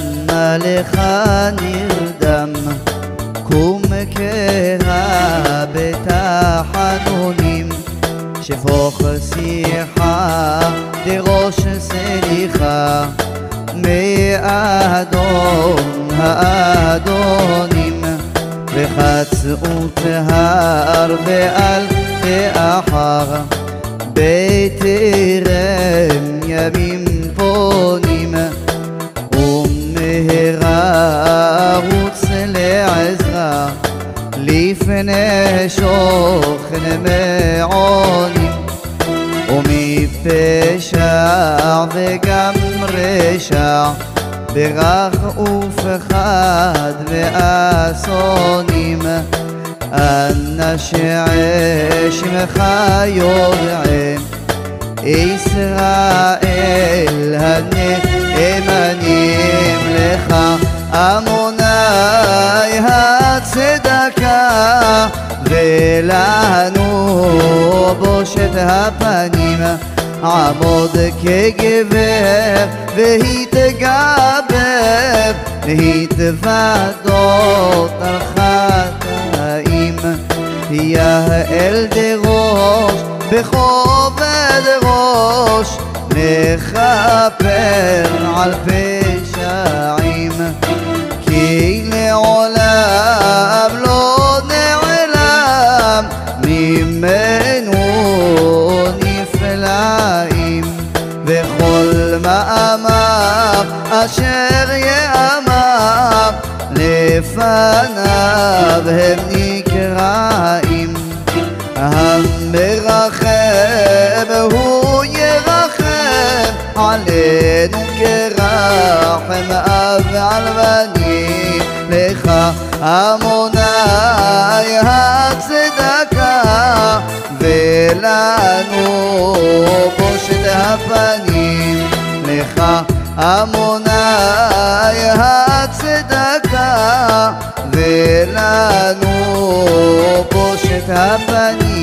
למה לך נרדם? קום קרא בתחנונים, שפוך שיחה דרוש סליחה מאדון האדונים, וחצות הר ועל תאחר בטרם ימים פונים, ומהרה רוץ לעזרה לפני שוכן מעונים, ומפשע וגם רשע ברח ופחד ואסונים, אנשי שמך יודעים ישראל הנאמנים לך, עמוני הצדקה ולנו בושת הפנים, עמוד כגבר והתגבר, להתוודות על חטאים, יעל דרוש בכובד ראש, לכפר על פשעים, כי לעולם לא נעלם ממנו נפלאים, וכל מאמר אשר יאמר לפניו הם נקראים, המרחם הוא ירחם עלינו כרחם אב על בנים, לך עמוני הצדקה ולנו בושת הפנים, לך עמוני הצדקה ולנו בושת הפנים.